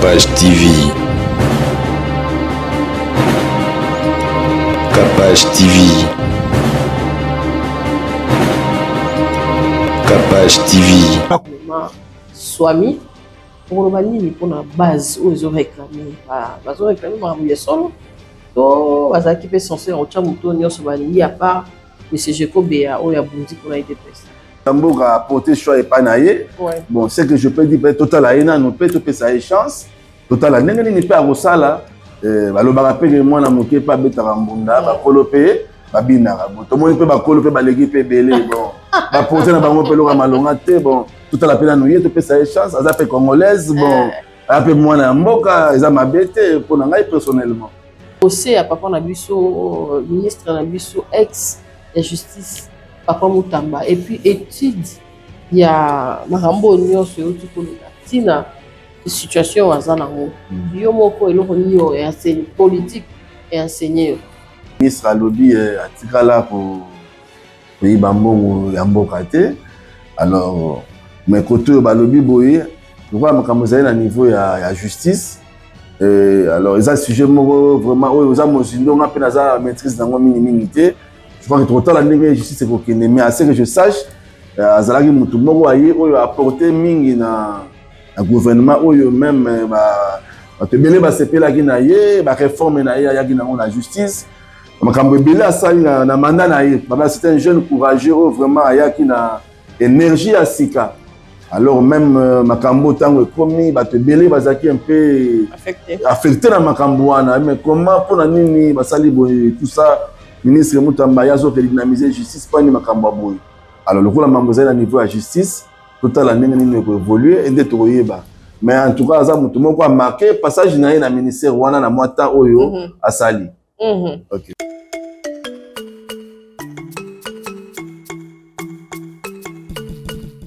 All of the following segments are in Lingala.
Capage TV. Capage TV. Capage TV. Swami, pour le bani, pour la base où ils ont réclamé, ils ont réclamé ma solo. To, ils ont équipé censé en tcham mouton n'y a ce bani à part Monsieur Jeko Béa où il y a bondi pour la IDPS. Tambour a porté choix et panaillé. Bon, c'est que je peux dire total à Ena, nous peut te ça chance. Total à Nenene n'est pas à Rosala. Le barapé moi na moqué pas bête à Rambunda, ba colopé, ba binara. Bon, tout le monde peut ba colopé, ba légué pe belé. Bon, ba porter na bango pelo malongate. Bon, tout à la peine à nous tu peux ça chance. Ça fait congolaise. Bon, après moi na mboka, ils ont ma bête pour n'engager personnellement. Aussi à papa Nabiso, ministre Nabiso ex de justice. Papa Moutamba. Et puis, étude, il y a Marambo Nyon sur la situation à Zanango. Il y a un politique et enseigné. Le ministre a lobby à Tikala pour pays Bambon Yambo Kate. Alors, mes côtés, le lobby boye, je crois que à niveau de la justice. Alors, ils ont un sujet vraiment, ils ont un maîtrise dans la minimité. Je crois que trop tard la justice est coquine, mais assez que je sache, Azalaki Moutoumoro a apporté mingi na gouvernement ou même te belé ba CP la ginaye, ba réforme na ya gina la justice. Makambo belé asali na mandat na ye. C'est un jeune courageux vraiment aya qui na énergie à sika. Alors même makambo tango komi ba te belé bazaki un peu affecté na makambo wana, mais comment pour na nini basali boy tout ça. Ministre Moutamba yazo que dynamiser justice pas ni makambo boy. Alors le coup la mamboza à niveau de la justice total la nene ko évoluer et d'être yeba. Mais en tout cas ça mutumo ko marqué passage na ministère wana na mwata oyo asali. OK.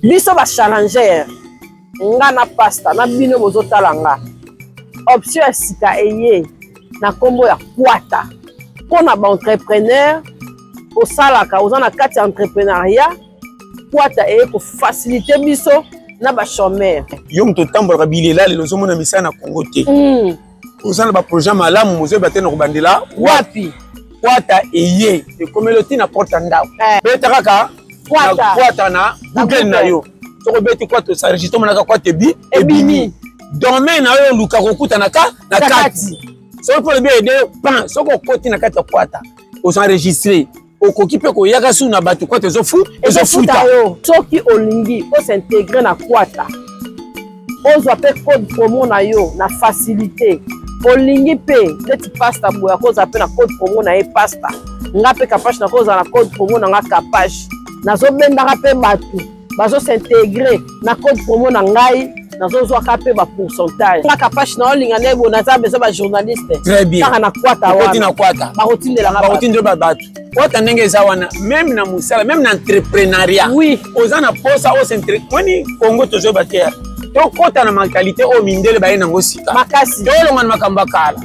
Biso ba challenger nga na pasta na bino bozo talanga. Option sika eye na kombo ya kwata. Pour les entrepreneurs, au salaka, aux kati entrepreneuriat, pour faciliter biso na ba chômeur. Yom to tambola bilela le lozo mona misana na Congo te. Osana ba projet malamu mozo batena ko bandela wapi? Kwata eye, e komeloti na porta ndao. Beta kaka kwata na Google na yo. Soko beti kwata sa registre mona ka kwata bi ebini. Domaine na yo luka kokuta na kati. Si vous voulez aider, si vous avez un kwata, vous enregistrez, vous occupez vous yaka sou na batu kwata zo fu, zo futa. Soki olingi, o s'intégrer na kwata. O zo pe code promo na yo na facilité. Olingi pe, leti pasta boya ko za pe na code promo na e pasta. Nga pe kapage na ko za na code promo na nga kapage. Na zo benda ka pe batu, bazo s'intégrer na code promo na ngai. Dans un pourcentage. La capache na linga nebo na za besoin ba journaliste. Très bien. Car na kwata wa. Na kwata. Ba routine de la ba routine de babatu. Kwata ndenge za wana même na musala, même na entrepreneuriat. Oui. Ozana posa o centre. Wani Congo tozo batia. To kota na mentalité o mindele ba ina ngosika. Makasi. To longa na makamba kala.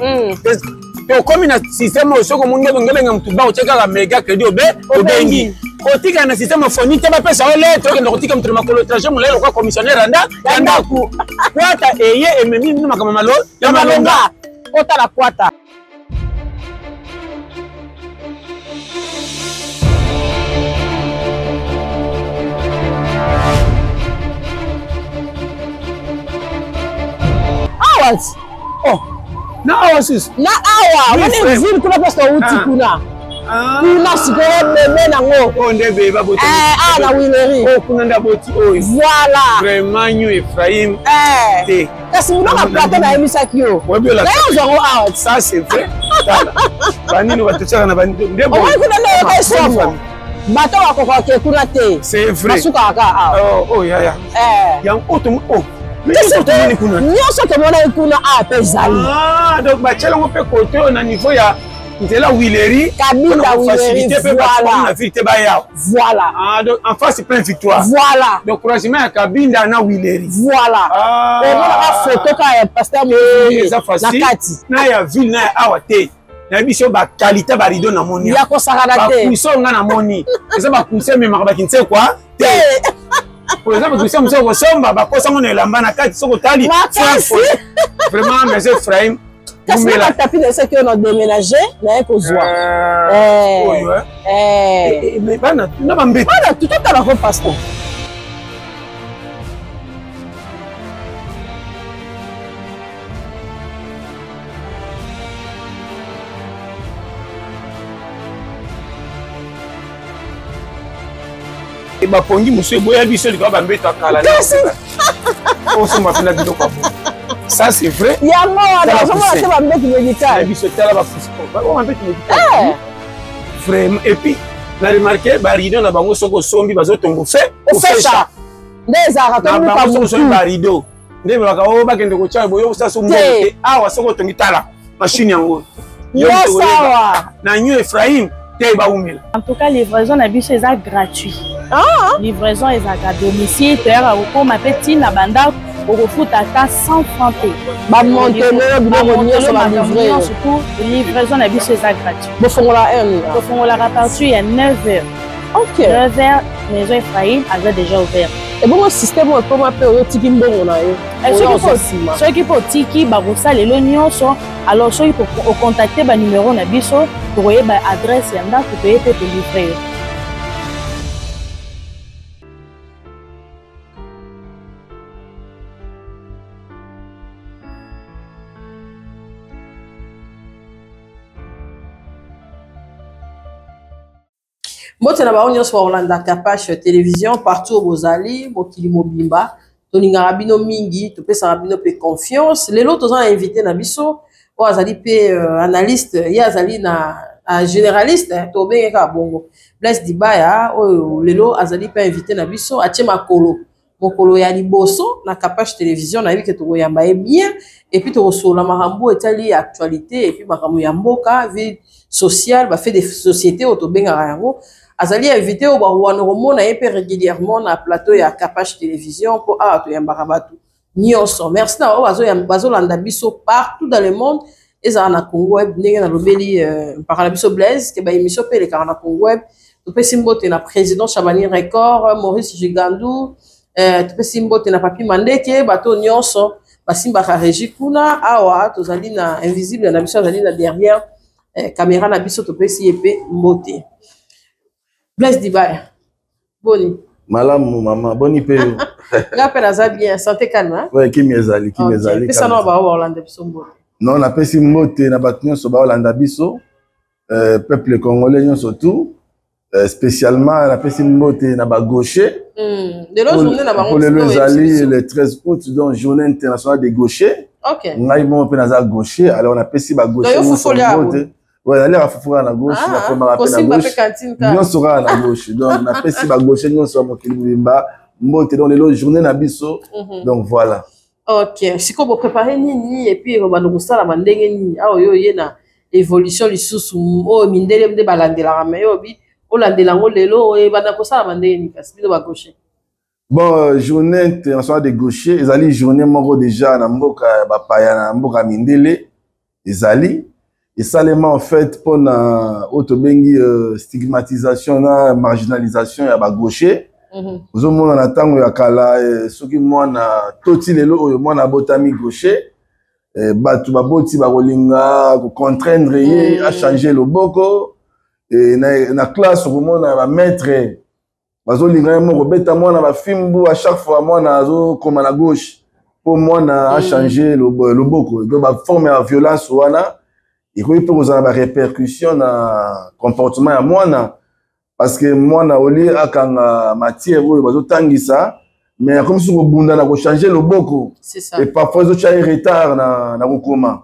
To komi na système o soko mungebe ngebenga mtuba o cheka la mega credit obengi. Kotika na système phonique te ba pesa o lettre ke kotika mtu makolo trajet mu lelo kwa commissionnaire anda ku kwata eye ememi ni makama malo ya malonga kota la kwata. Awas. Oh. Na awasis. Na awa. Wani vile kuna pesa uti kuna. Kuna sikoro bébé nango. Oh ndebe ba boti. Na wileri. Oh kuna ndaboti oyo. Voilà. Vraiment ñu Ephraim. Té. Kasi muna ka plateau na emisaki yo. Webiola. Na yo zongo out. Ça c'est vrai. Banini batuchaka na banini. Ndebo. Oh kuna na yo somo. Bato wa kokwa ke kuna te. C'est vrai. Masuka aka. Oh ya. Yang oto oh. Nyonso ke mona ikuna pe zali. Donc bachela ngo pe côté na niveau ya Nzela Wileri, Kabila Wileri, voilà. Voilà. Donc en face, c'est plein victoire. Voilà. Donc encouragement à Kabinda na Wileri. Voilà. On a photo quand pasteur na kati. Na ya ville na awate. Na biso ba qualité ba rido na moni. Ya ko sakana te. Ba kuso nga na moni. Eza ba kuso me makaba kinse kwa. Te. Pour exemple, kuso mso ko somba ba kosa ngone lamba na kati soko tali. Vraiment, merci Ephraim. Qu'est-ce que tu as tapé de ce qu'on a déménagé? Mais pour voir. Mais pas na bambé. Voilà, tout à la repasse. Et bah pongi monsieur boya biso le ba mbeta kala. On se m'appelle la quoi. Ça c'est vrai. Il y a moi là, je vois ça va mbeta médical. Biso tala ba fusco. Ba mbeta médical. Vraiment et puis la remarqué ba rideau na bango soko sombi bazo tongo fait. Au fait ça. Des arato mu pa mu ba rideau. Ndé ba ka o ba kende ko cha boyo ça so mbo. Ah wa soko tongi tala. Machine yango. Yo sawa. Na nyu Ephraim. En tout cas, livraison d'habits c'est gratuit. Livraison est à domicile. Tu as ma petite nabanda au foot à 100 francs. Surtout livraison d'habits c'est gratuit. Bon, la répartie à 9h. Ok. 9h, maison Ephraim avait déjà ouvert. Et bon, le système est comme un peu tiki mbongo. Ceux qui peuvent tiki, barossa les l'oignon sont alors ceux qui peuvent contacter le numéro nabiso pour voyez l'adresse et pour payer pour livrer. Moi, tu as sur Orlando Capache télévision partout au Bozali, Mokili Mobimba, Tony Garabino Mingi, tu peux Sarabino pe confiance. Les autres ont invité Nabiso, ou Azali pe analyste, il y a Azali na généraliste, tu bien ka bongo. Blaise Dibaya, ou Lelo Azali pe invité Nabiso, Achema Kolo. Mokolo ya liboso na Capache télévision, na vu que tu yamba bien, et puis tu reçois la marambo et tali actualité, et puis marambo yamboka, vie sociale, fait des sociétés autobenga rango. Azali invité au Barouano na épé régulièrement na plateau ya Capache télévision pour to yambarabatu. Nyonso. Merci na bazo landa biso partout dans le monde. Eza na Congo web ndenge na lobeli par biso Blaise ke ba émission pe le na Congo web. Tu peux simbote na président Chabani Record, Maurice Gigandou, tu peux simbote na Papi Mandeke, bato nyonso basimba ka régie kuna awa tozali na invisible na biso zali na derrière caméra na biso to peux si épé mbote. Blaise Dibaya. Boni. Malamu maman, boni pe. Rappel aza bien, santé calme hein? Ouais, qui mezali, qui mezali. Pesa na ba Orlando biso mbote. Non, na pesi mbote na batnyo so ba Orlando biso. Peuple congolais surtout, spécialement na pesi mbote na ba gaucher. De l'autre journée na ba pour les alliés le 13 août donc journée internationale des gauchers. OK. Ngai mo pe na za gaucher, alors on a pesi ba gaucher mbote. Ouais, aller à Foufoura à la gauche, la première à la gauche. Nous sera à la gauche. Donc, on a fait si la gauche, nous sommes au Kilimba, Mbote dans les journées Nabiso. Donc, voilà. Ok. Si vous préparez Nini, et puis, on va nous faire la mandenge Nini. Ah, yo, yena, évolution, les sous, oh, mindele, de balande la rame, yo, bi, oh, lande la ngole, lo, et va nous faire la mandenge Nini, parce que nous gauche. Bon, journée internationale des gauchers, ils allaient journée, moi, déjà, na mboka, bapaya, na mboka mindele, ils allaient. Et ça, en fait, pour la stigmatisation, la marginalisation, il y a des gauchers. Vous avez un attend, il y a kala, ceux qui m'ont toti lelo, moi na botami gaucher. Batu baboti barolinga, contraindre à changer le boko. Et na classe, on a maître. Bazo linga mo robeta moi na ba fimbu à chaque fois moi na zo comme à la gauche. Pour moi na changer le boko. Donc ba former la violence wana. Et puis, pour vous avoir des répercussions dans le comportement à moi, parce que moi, quand matière, mais comme si vous avez changé le beaucoup. C'est ça. Et parfois, vous avez un retard dans le comment.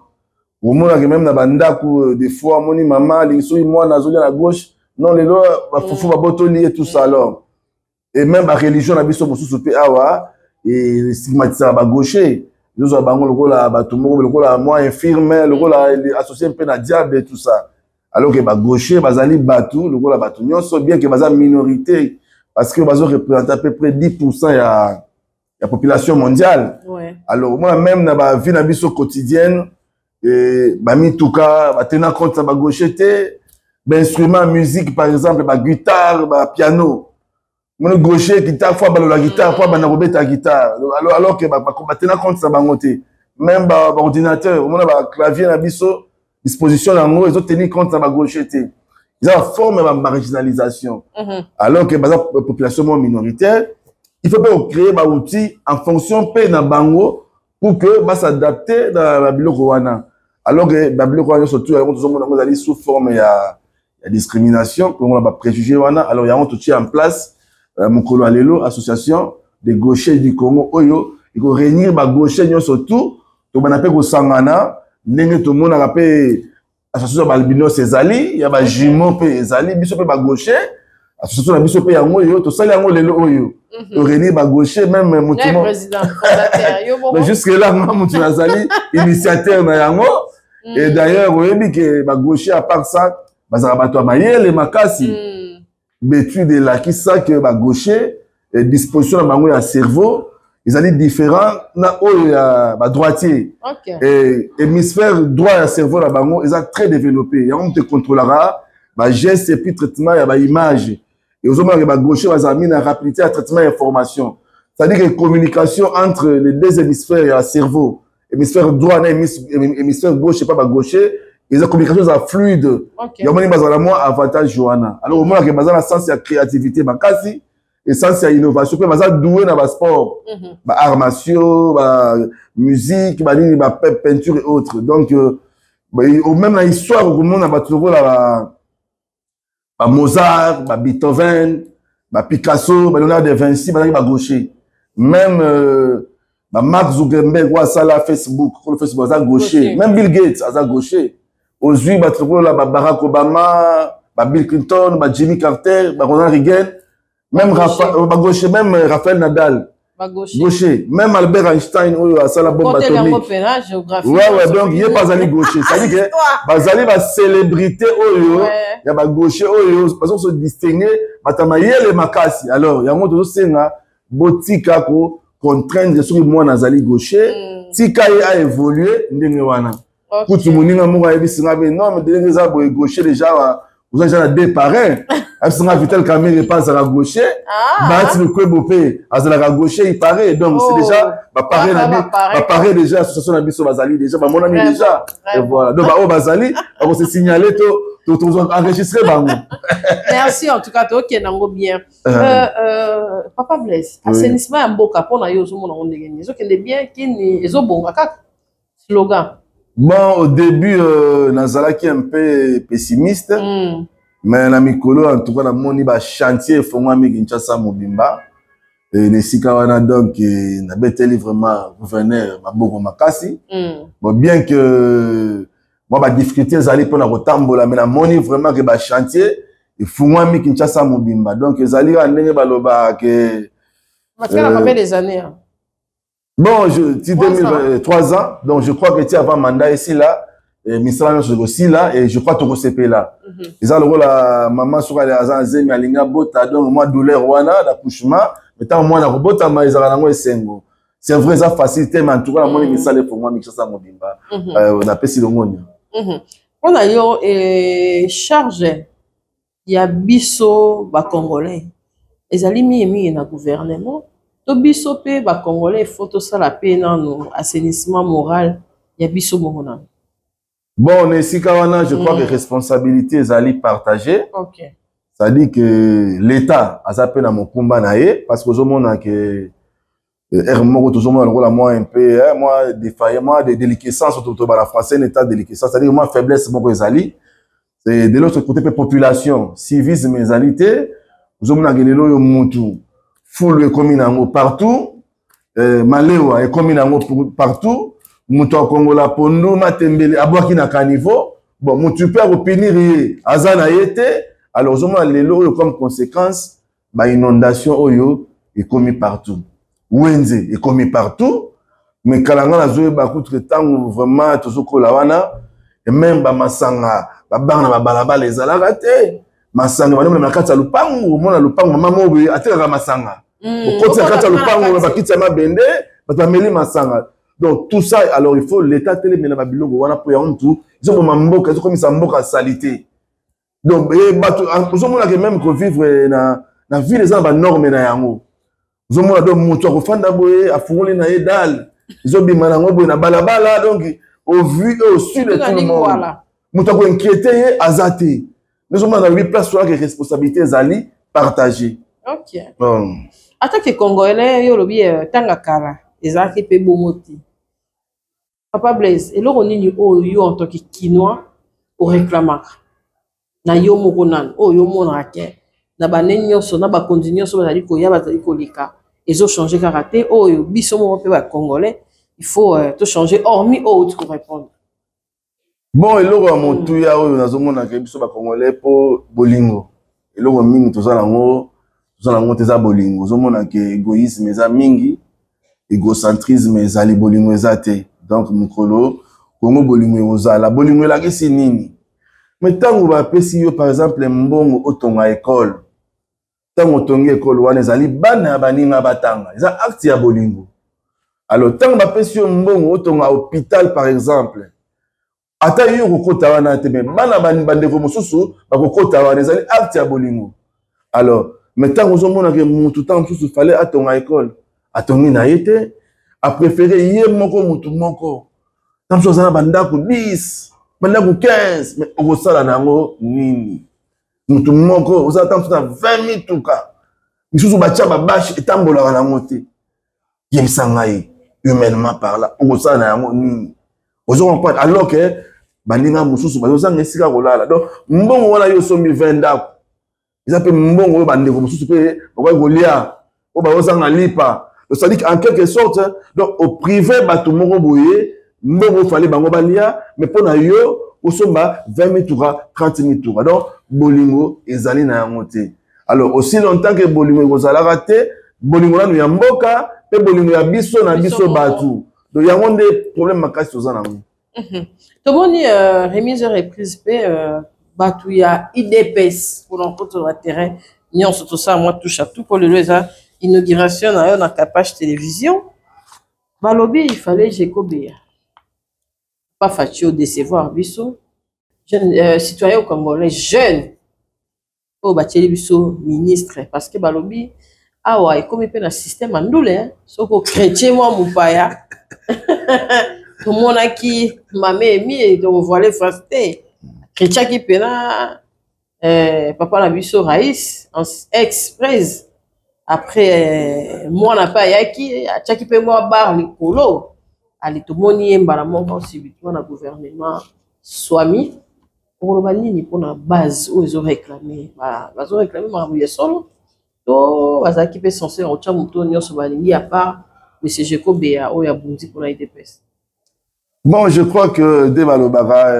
Vous avez même des fois, maman, moi, à gauche, non, les lois, il faut lier tout ça alors. Et même la religion, la biso, et stigmatiser à gaucher. Nous avons le moi infirme, le associé un peu à diable et tout ça. Alors que les gauchers, les alliés batou, le batou, bien que les minorité, parce que les représentent à peu près 10% de la population mondiale. Ouais. Alors moi même dans ma vie quotidienne, mi touka, tenant compte de la gaucheté, instrument musique par exemple, guitare, piano. Mon gaucher guitare fois la guitare fois robeta guitare alors que tenant compte ça bangoté même ordinateur, on a clavier na biso disposition yango ils ont tenu compte na ba gaucheté. Ils ont forme de marginalisation. Alors que la population minoritaire, il faut pas créer des outils en fonction de na bango pour que bah s'adapter dans la bilokowana. Alors que la bilokowana surtout on a sous forme il y a discrimination, pour on a préjugé wana. Alors il y a tout en place mon colo alelo association des gauchers du Congo oyo il faut réunir ba gauchers surtout to banape ko sangana ndenge to mona rappel association balbinos ezali il y a ba jumeaux pe ezali biso pe ba gaucher association na biso pe yango yo to sali yango lelo oyo to réunir ba gaucher même mutumo président fondateur yo bon mais jusque là mutu nazali initiateur na yango et d'ailleurs oyebi que ba gaucher à part ça bazaka bato mayele makasi betu de la qui ça que ba gaucher disposition na bango ya cerveau ils allaient différents na oyo ya ba droitier et hémisphère droit ya cerveau la bango ils sont très développés ya on te contrôlera ba geste et puis traitement ya ba image et aux hommes ba gaucher ba zamine na rapidité à traitement information c'est-à-dire que communication entre les deux hémisphères ya cerveau hémisphère droit na hémisphère gauche pas ba gaucher ils ont communication ça fluide ya moni bazala moi avantage joana alors au moins que bazala sens ya créativité bakasi et ça c'est innovation que bazala doué na ba sport ba armation ba musique ba ligne ba peinture et autres donc au même la histoire au monde ba trouver la ba Mozart ba Beethoven ba Picasso ba Léonard de Vinci ba gaucher même ba Mark Zuckerberg wa sala Facebook le Facebook ça gaucher même Bill Gates ça gaucher aujourd'hui ba trouver la ba Barack Obama ba Bill Clinton ba Jimmy Carter ba Ronald Reagan même gaucher même Raphaël Nadal gaucher même Albert Einstein oyo a sala bombe atomique ouais donc il est pas allé gaucher ça dit que bazali ba célébrité oyo ya ba gaucher oyo parce qu'on se distinguer batamayele makasi alors yango to senga botika ko contraindre sur moi nazali gaucher tika a évolué ndenge wana kutu moninga mo ba bisinga be non mais ndenge za bo gaucher déjà vous avez déjà des parrains absolument Vital Kamerhe passe à la gauche Bati le Kwebopé à la gauche il paraît donc c'est déjà paraît déjà association Nabiso Bazali déjà mon ami déjà et voilà donc au Bazali on se signaler tout enregistré bango merci en tout cas toi qui nango bien Papa Blaise assainissement ya mboka pona yo zo mona ondenge ni zo kende bien kini ezo bonga kaka slogan. Bon, au début, Nazalaki un peu pessimiste, mais la Mikolo, en tout cas, la moni ba chantier, faut moi mi Kinshasa Mobimba, et Nesika wana donc, na beteli vraiment gouverneur Maboko Makasi. Bon, bien que moi ba difficulté zali pour na kotambola, mais la moni vraiment que ba chantier, il faut moi mi Kinshasa Mobimba. Donc, zali a ndenge baloba que. Parce qu'elle a combien des années? Bon, je dis 2003 ans, donc je crois que tu as un mandat ici là, et Misra aussi là, et je crois que tu CP là. Ils ont la maman sur les azanzé, mais alinga bota, donc moi douleur wana d'accouchement, mais tant moi na robota mais ils ont sengo. C'est vrai ça facilité, mais en tout cas moi les misales pour moi mixa ça mobimba. On appelle si longonia. On a yo charge ya biso ba congolais. Les alimi mi na gouvernement. To biso pe ba congolais faut ça la paix dans assainissement moral ya biso mona. Bon, je crois que responsabilité est allée partagée. OK. Ça dit que l'état a sa peine à mon combat naé parce que au monde que Hermoko toujours moi un peu moi défaillement de déliquescence autour de la français l'état déliquescence c'est-à-dire moi faiblesse mon ezali c'est de l'autre côté population civisme ezalité au monde ngelelo yo mutu full commune en partout Malewa et commune en partout mutu Kongola Pondo Matembele abwaki na caniveau bon mutu peut opinir azana yete alors au moins lelo comme conséquence ba inondation oyo est commis partout Wenze est commis partout mais kalanga na zoe ba kutre tango vraiment tozoko la wana et même ba masanga ba bana ba balabala ezalaka te masanga bana na kati ya lupango mona lupango mama mobe ateka masanga okoti na kati ya lupango ba kitsa mabende ba meli masanga donc tout ça alors il faut l'état télémena ba biloko wana po ya ontu ils ont mboka ils ont comme ça mboka salité donc ils ont que même que vivre na ville ça ba norme na yango zomona do mutu akofanda boye afungoli na yedal ils ont bien manango na balabala donc au vu et au su de tout le monde muta ko inquiéter azati nous sommes dans 8 places sur les responsabilités zali partagées. OK. En tant que Congolais, yo lobi tanga kala ezaki pe bomoti. Papa Blaise, et là on est yo en tant que Kinois au réclamar. Na yo mokonan, yo monake. Na banenyo so na ba continuer so bazali ko ya bazali ko lika. Ils ont changé karaté, biso mo pe ba Congolais, il faut tout changer hormis tu pour répondre. Bon, et là mon tout ya o na zo mona ke biso ba Congolais po bolingo. Et là mingi tozala ngo teza bolingo. Zo mona ke égoïsme eza mingi, égocentrisme ezali bolingo ezate. Donc mukolo Congo bolingo ozala bolingo la kesi nini. Mais tango ba pesi yo par exemple mbongo otonga école. Tango tongi école wana ezali bana baninga batanga. Eza acte ya bolingo. Alors tango ba pesi yo mbongo otonga hôpital par exemple. Ata yo kokota wana te mais bana bandeko mosusu bakokota wana ezali acte ya bolingo. Alors mais tango ozomona ke mutu tango mosusu fallait atonga école. Atongi na yete a préféré yé moko mutu moko. Tango ozana bandako 10 bandako 15 mais okosala nango nini. Mutu moko oza tango na 20 000 tuka misusu bacha babashi etambola na ngote yebisa ngai humainement parlant okosala na yango nini ozo comprendre alors que baninga mususu bazoza ngesika kolala donc mbongo wana yo somi 20 ndako eza pe mbongo oyo bandeko mususu pe bakoki kolia o bazanga lipa c'est-à-dire en quelque sorte donc au privé bato moko boye mbongo fallait bango balia mais pona yo osomba 20 000 tours 30 000 tours donc bolingo ezali na yango te. Alors aussi longtemps que bolingo ezala raté bolingo na ya mboka pe bolingo ya biso na biso batu donc yango nde problème makasi tozana nango. Tomoni remise et reprise pe batu ya IDPS pour l'encontre sur le terrain nyonso tout ça moi touche à tout pour le leza inauguration na yo na Capage télévision balobi il fallait Jekobea pas fatio décevoir biso jeune citoyen congolais jeune au batieli biso ministre parce que balobi awa comme pe na système andule soko chrétien moi mupaya tout monde qui mamé mi donc voilà fasté chrétien qui pena papa na biso Raïs express après moi n'a pas yaki chaki pe moi bar le colo ali to moni mbala moko subitement na gouvernement swami pour le nini pour la base où ils ont réclamé ma solo to bazaki pe censé en tcha muto nyonso balingi à part monsieur Jekobea o ya bundi pour la IDPS. Bon, je crois que dès Balobara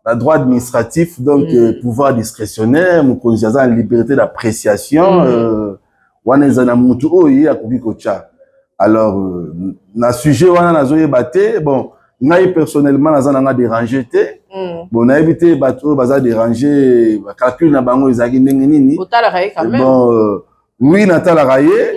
la droit administratif donc pouvoir discrétionnaire mukonzi aza liberté d'appréciation wana zana mutu oyi akoki kocha. Alors na sujet wana nazoye baté bon ngai personnellement nazana nga déranger té bon na évité bato baza déranger calcul na bango ezaki ndenge nini bon oui natala raye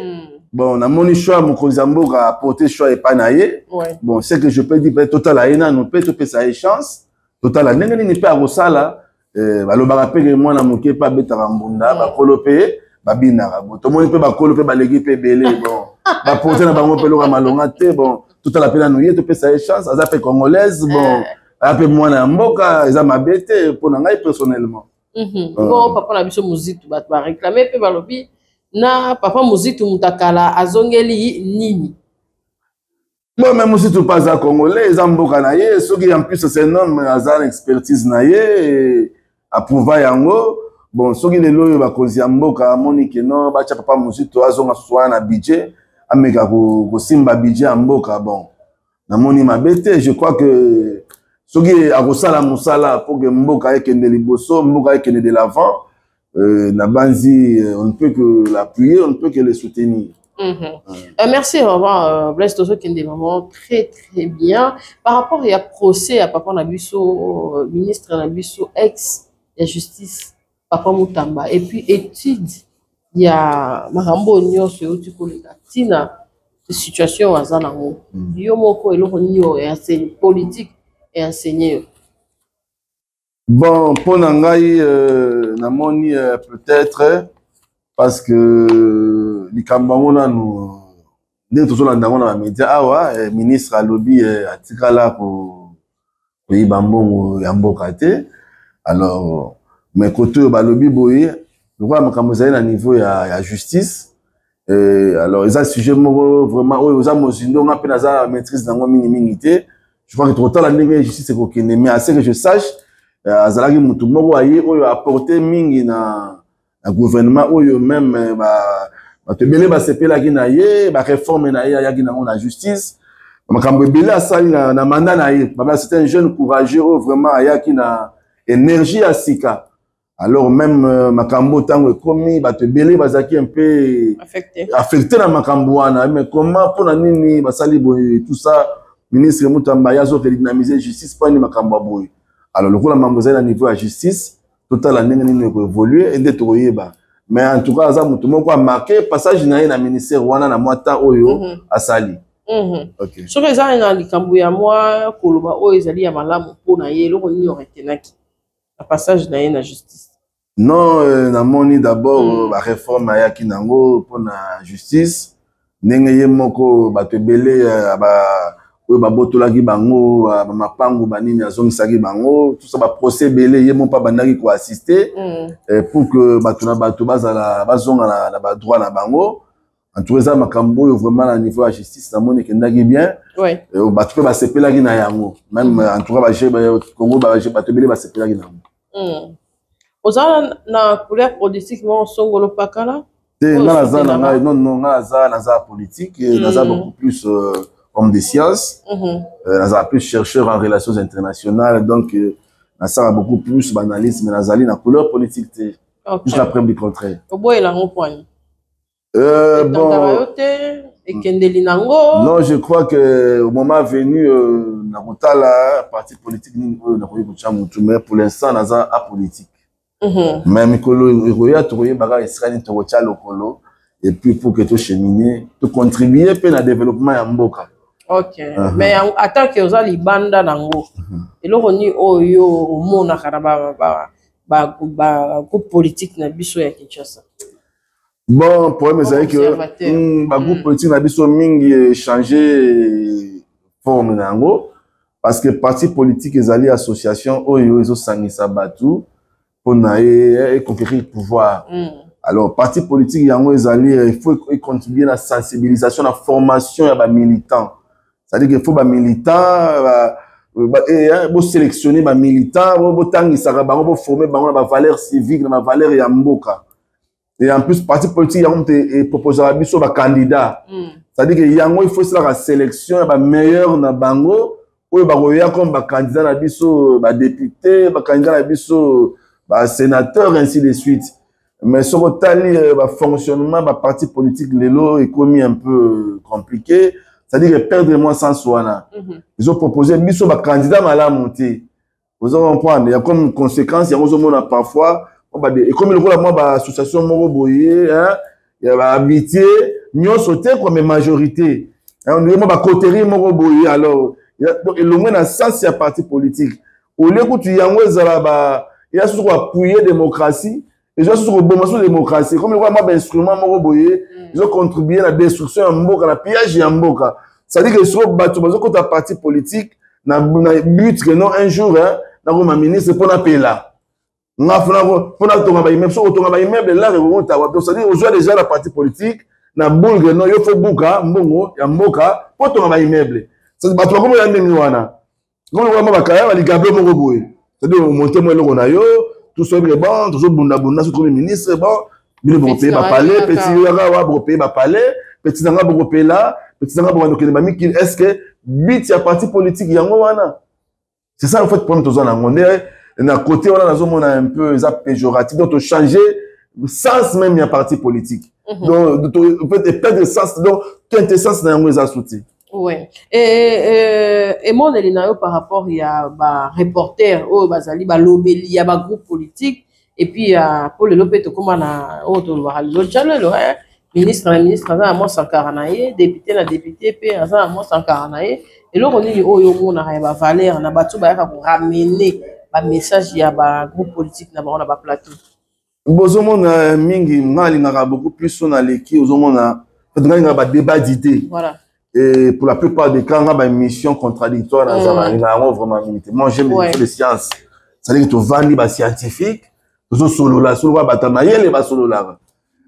bon na moni choix mokonzi mboka apporter choix epanaye bon c'est que je peux dire peut total aina no peut to pesa chance total ndenge nini pe akosala balobaka pe moi na moke pa betaka mbunda bakolo pe babinaka bon to moni pe bakolo pe balegi pe belé bon ba porter na bango pe loka malonga te bon tout à la peine nous to pesa chance aza pe congolaise bon ape mwana mboka eza mabete pour ngai personnellement bon papa na biso muzitu bat ba réclamer pe balobi na papa muzitu mutakala azongeli nini bon même muzitu pas à congolais eza mboka na ye soki en plus c'est un homme azana expertise na ye approuva yango bon soki lelo yo bakonzi ya mboka monique non bacha papa muzitu azonga soa na budget ameka ko simba budget ya mboka bon na moni mabete je crois que soki akosala musala pour que mboka ekende liboso mboka ekende de l'avant na banzi on ne peut que l'appuyer on ne peut que le soutenir. Merci vraiment Blaise Tozo Kende vraiment très très bien par rapport à procès à papa Nabiso ministre Nabiso ex de justice papa Mutamba et puis étude il y a marambo nyonso yo tikoleka tina situation wazana ngo yo moko eloko nyo et c'est politique et enseigner. Bon, pour Nangaï, namoni peut-être parce que les Kambangona nous Dès que tozolanda ngo na média awa ministre alobi atikala ko yiba mbongo ya mboka te. Alors mais côté balobi boye pourquoi makambo ezali na niveau ya justice. Alors ils ont sujet moko vraiment aux amozindo nga pe naza maîtrise nango mingi te. Je crois que total la ndenge justice est kokende mais à ce que je sache azalaki mutu moko aye oyo apporter mingi na gouvernement oyo même ba te belé ba sepelaki na ye ba réforme na ye yaki nango na justice makambo belé asali na mandat na ye ba c'est un jeune courageux vraiment ayaki na énergie à sika. Alors même makambo tango komi ba te belé bazaki un peu affecté na makambo wana mais comment pour na nini basali boy tout ça ministre Mutamba yazo dynamiser justice pas ni makambo boy. Alors le coup la mambo na niveau à justice total la ndenge nini ko évoluer et d'être oyeba. Mais en tout cas ça mutu moko a marqué passage na ye na ministère wana na mwata oyo asali. OK. So que ça na likambo ya moi koloba o ezali ya malamu pona ye loko nini oretenaki. Le passage na ye na justice. Non na moni d'abord la réforme ya kinango pour na justice ndenge ye moko bato belé oyo babotolaki bango mapango banini azongisaki bango tout ça ba procès belé ye mon pas bandaki ko assister pour que bato bazala bazonga na ba droit na bango en tout cas makambo yo vraiment na niveau ya justice na moni kendaki bien bato pe ba sepelaki na yango même en tout cas ba Congo bato belé ba sepelaki na yango. Ozala na couleur politique mon songolo pakala non naza politique naza beaucoup plus homme de sciences naza plus chercheur en relations internationales donc naza beaucoup plus banalisme nazali na couleur politique juste la preuve du contraire oboyela ngo point bon non je crois que au moment venu na kotala parti politique nini oyo na koyi kocha mutu mais pour l'instant naza apolitique. Même et puis pour que tu cheminer, tu contribuer à développement en Mboka. OK. Mais en tant que vous avez banda nango, et là on est au monde à Karaba, groupe politique na biso ya Kinshasa. Bon, problème c'est que groupe politique na biso mingi changer forme nango parce que parti politique les alliés association oyo ils ont sangisa batu pour conquérir le pouvoir. Alors, parti politique, il faut contribuer à la sensibilisation, à la formation des militants. C'est-à-dire qu'il faut des militants, pour sélectionner des militants, pour former des valeurs civiques, des valeurs yamboka. Et en plus, parti politique, il propose des candidats. C'est-à-dire qu'il faut la sélection des meilleurs dans bango, pour comme des candidats, des députés, des candidats, sénateur ainsi de suite mais sur le fonctionnement du parti politique l'élo est commis un peu compliqué c'est-à-dire que perdre moins sans soi ils ont proposé biso ba candidat mala monter vous allez comprendre il y a comme conséquence il y a parfois et comme le rôle moi ba association moko boyer il y a ba amitié nyo sauter comme majorité on dit moi ba coterie moko boyer alors donc le moins dans ça c'est un parti politique au lieu que tu yango ezala il y a surtout appuyer démocratie et je suis sur la démocratie comme le roi m'a instrument moko boyer ils ont contribué à la destruction en Mboka la pillage en Mboka ça dit que sur bateau quand un parti politique na but que non un jour na comme ministre pour na payer là na pour na tonga ba immeuble so tonga ba immeuble là on ta donc ça dit aujourd'hui déjà la parti politique na boule que non il faut buka mbongo ya Mboka pour tonga ba immeuble ça dit bateau comme ya ndemi wana comme le roi m'a bakaya ba ligable moko boyer c'est-à-dire monter moi le na yo tout ça est bon tout ça bunda sur premier ministre bon bino bon pays ba palais petit yaka wa pays ba palais petit nanga bo pays là petit nanga bo ndokele ba miki est-ce que bit ya parti politique yango wana c'est ça en fait problème tous na ngonde na côté wana nazo mona un peu ça péjoratif donc changer sens même ya parti politique donc peut-être perdre sens donc quintessence na yango za souti. Ouais. Et mon elinayo par rapport il y a ba reporter au bazali ba lobeli il y a ba groupe politique et puis pour le lopeto comme na auto lo jalo lo ministre na moi Sankara na ye député na député pe na moi Sankara na ye et là on dit oyo mona ba valeur na batu ba ka ramener ba message ya ba groupe politique na ba plateau bozomona mingi ngalinga beaucoup plus on a leki ozomona il y a un débat d'idées. Voilà. Et pour la plupart des cas, il y a une mission contradictoire dans vraiment milité. Moi, j'aime les sciences. C'est-à-dire que tu vas les scientifiques, tu vas solo là, solo là, tu vas solo là.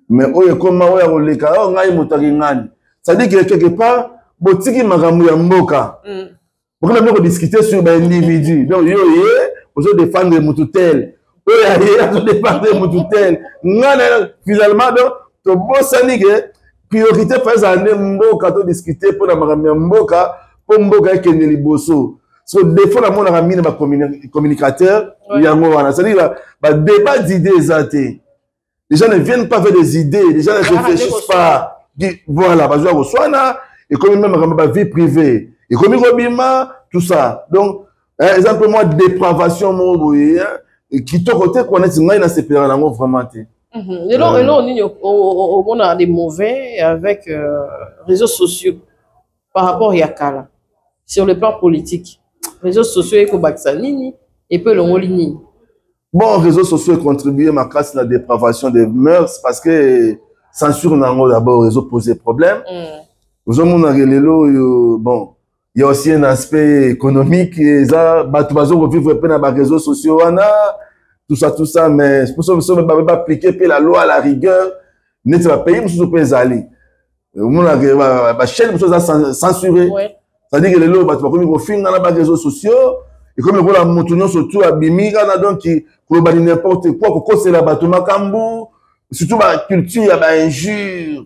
Mais comment on a les cas, on a une motaringani. C'est-à-dire que quelque part, botiki magamou ya mboka. Pour qu'on puisse discuter sur l'individu. Donc, on doit défendre le moutoutel. On doit défendre le moutoutel. Finalement, donc, tu bosses que priorité pour les années mboka, tu discuter pour la magamou ya mboka, pour mboka qui est né liboso. So, des fois, on a mis des communicateurs. C'est-à-dire, le débat d'idées, les gens ne viennent pas avec des idées, les gens ne réfléchissent pas. Voilà, parce que et comme même ma vie privée, et comme tout ça. Donc, exemple, moi, dépravation, qui te côté qu'on est dans ces périodes vraiment. Et là, on a des mauvais avec réseaux sociaux par rapport à Yakala, sur le plan politique. Réseaux sociaux, et puis le ligne. Bon, réseaux sociaux contribuent à la dépravation des mœurs parce que censure d'abord, réseau posait problème. Bon, il y a aussi un aspect économique. Ça, vivre dans les réseaux sociaux, tout ça, mais c'est pour ça que on ne peut pas appliquer la loi à la rigueur. Nous ne payer, nous ne aller. La chaîne, nous sommes censurés. C'est-à-dire que les lois, nous filment dans les réseaux sociaux. Et comme on a montré surtout à Bimiga, donc qui probablement n'importe quoi, que c'est la bâtiment Kambu, surtout la culture, il y a des injures.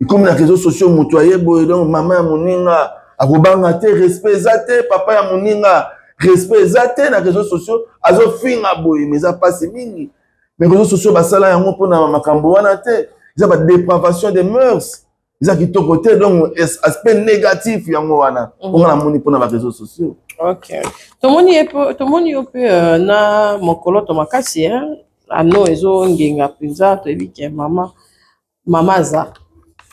Et comme les réseaux sociaux, montoyer, donc maman moninga, abobanga te, respect zate, papa ya moninga, respect zate, les réseaux sociaux, azo finga boy, mais ça passe mini. Mais les réseaux sociaux, bah ça là, yango pour na makambo wana te, ils ont pas dépravation des mœurs. Ils ont qui ton côté, donc aspect négatif yango wana. On a moni pour na réseaux sociaux. Ok. Tout le monde peut na mokolo to makasi hein. Ano ezo ngenga pinza to ebike mama za.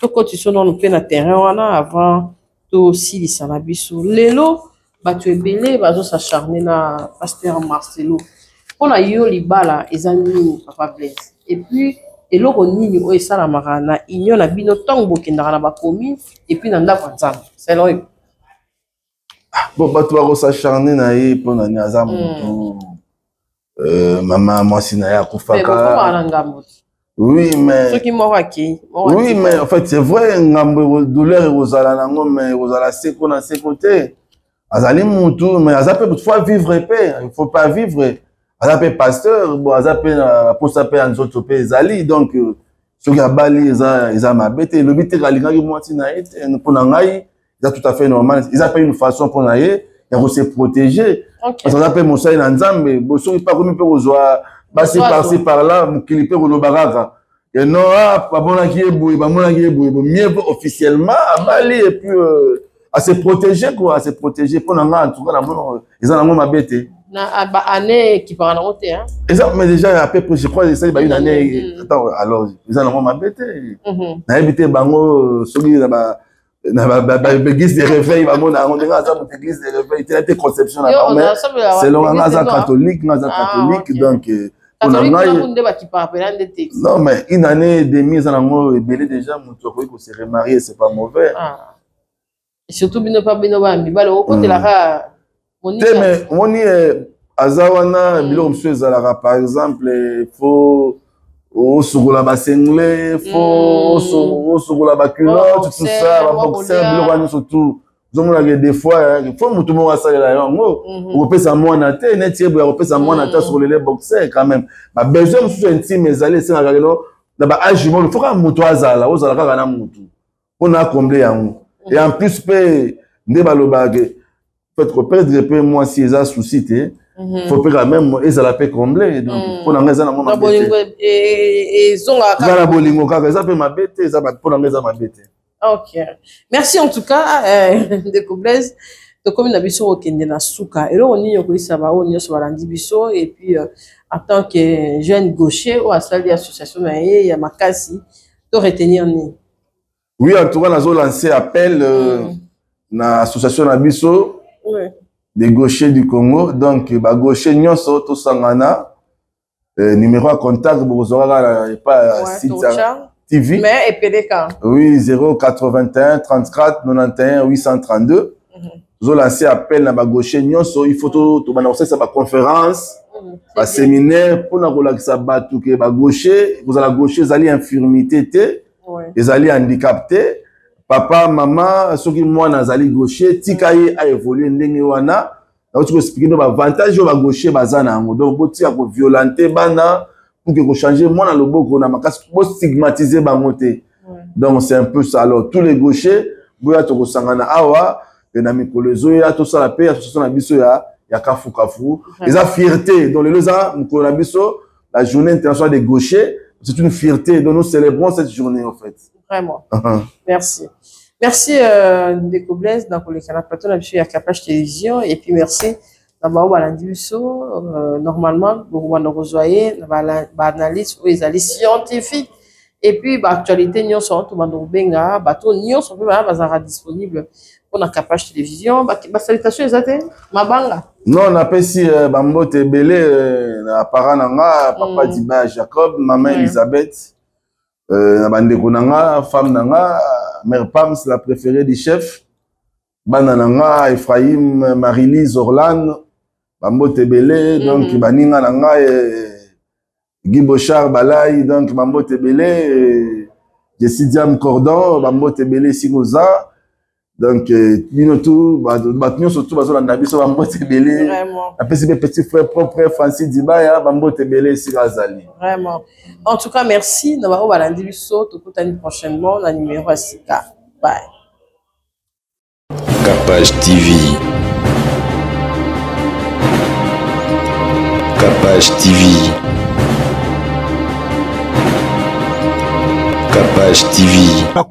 To kotiso no pe na terrain wana avant to silisa na biso. Lelo batu ebele bazo s'acharner na pasteur Marcelo. Pona yo libala ezani papa Blaise. Et puis eloko nini o esala makana inyo na bino tongo bokendaka na ba commune et puis na ndako nzambe. C'est long. Bon, bah, tu vas s'acharner naïe pour n'aller à Zambo. Maman, moi, si naïe à Koufaka. Oui, mais. Ceux qui m'ont acquis. Oui, mais en fait, c'est vrai, une douleur et aux alanangos, mais aux alasses qu'on a à ses côtés. Azali Moutou, mais Azapé, il faut vivre épais. Il ne faut pas vivre. Azapé pasteur, bon, Azapé, pour s'appeler en autres pays, Zali. Donc, ceux qui ont bali, ils ont ma bête. Le but est que moi, si naïe, pour n'aïe. C'est tout à fait normal. Ils appellent une façon pour naïe, et se protéger. Parce qu'on appelle Moussa Nzambe, mais ils pas comme ils peuvent passer par-ci par-là, qu'ils peuvent le baraka. Et non, pas bon qui est bouillé, pas bon qui est bouillé. Mieux officiellement, à Bali, et puis à se protéger, quoi, à se protéger. Pour nous, en tout cas, ils ont ma bête. Na année qui part en route, hein. Mais déjà, à peu près, je crois que c'est une année. Attends, alors, ils ont ma bête. Na habité Bango, celui là-bas. L'église des réveils, on a l'église des réveils, il y a des conceptions là-bas. C'est le catholique, donc. Non, mais une année et demie, ils ont belé déjà, on s'est remarié, c'est pas mauvais. Et surtout, il n'y a pas de côté là. Mais on est à Zawana, par exemple, il faut. Au Sougoula Bassengle, au Sougoula Baculotte, tout ça, la boxeur, surtout. Nous avons des fois, il faut que tout le monde fasse ça. On peut ça moins à terre, on peut ça moins à terre sur les boxeurs quand même. Mais besoin de intime, mais aller, c'est un gars-là. D'abord, il faut qu'on moutou à Zala, on a qu'à moutou. On a comblé un mot. Et en plus, peut, ne balobage. Peut-être que perdre moi si ils ont souci, il faut que même ils la paix comblée. Donc, pour la maison, on a ok. Merci en tout cas, de Koblaise. Donc, comme on a vu sur Okende Souka, et là, on y a ça va, on y a sur Bisso, et puis, en tant que jeune gaucher, ou à salle d'association, il y a Makasi, de retenir ni. Oui, en tout cas, nous avons lancé appel dans l'association Nabiso. Des gauchers du Congo, donc bah gaucher nyonso to sangana numéro à contact vous aurez pas TV. Mais et PDK. Oui, 081 34 91 832. Nous lancé appel à ma gauche. Il faut tout annoncer sa conférence, un séminaire pour nous relaxer tout que ma gauche. Vous allez gauche, vous allez infirmité, vous allez handicapé. Papa, maman, ceux qui moi dans allez gauche, tikaye a évolué ndenge wana. Donc tu peux expliquer nos avantages au gauche bazana. Donc vous tir pour violenter bana pour que vous changer moi dans le beau qu'on a makas pour stigmatiser bangote. Donc c'est un peu ça. Alors tous les gauchers, vous êtes au sangana awa. Et na mikolezo ya to sala pe ya to sala biso ya kafu les a fierté dans les loza mkola biso la journée internationale des gauchers, c'est une fierté dont nous célébrons cette journée en fait. Vraiment. Merci Ndeko Blaise dans le canal plateau na biso ya Capage télévision et puis merci na ba balandi biso normalement vous va nous rejoindre na ba analyse ou les analyses scientifiques et puis ba actualité nyonso to bando benga bato nyonso pe ba bazara disponible pour la Capage télévision. Salutations exactes mabanga. Non, on appelle si Bambote Belé na parent nanga papa Diba Jacob, maman Elisabeth, na bandeko nanga femme nanga mère Pam, c'est la préférée du chef. Bana nanga Ephraim Marie-Lise Orlan, Bambote Belé donc baninga nanga Guy Bochard Balai donc Bambote Belé Jessie Diam Cordon, Bambote Belé Sigoza. Donc, nous tous, surtout, petit frère propre, Francis Dibaya, Bambo Tebele, Sirazali. Vraiment. En tout cas, merci. Nous allons aller prochainement dans le numéro 6K. Bye. Capage TV. Capage TV. Capage TV.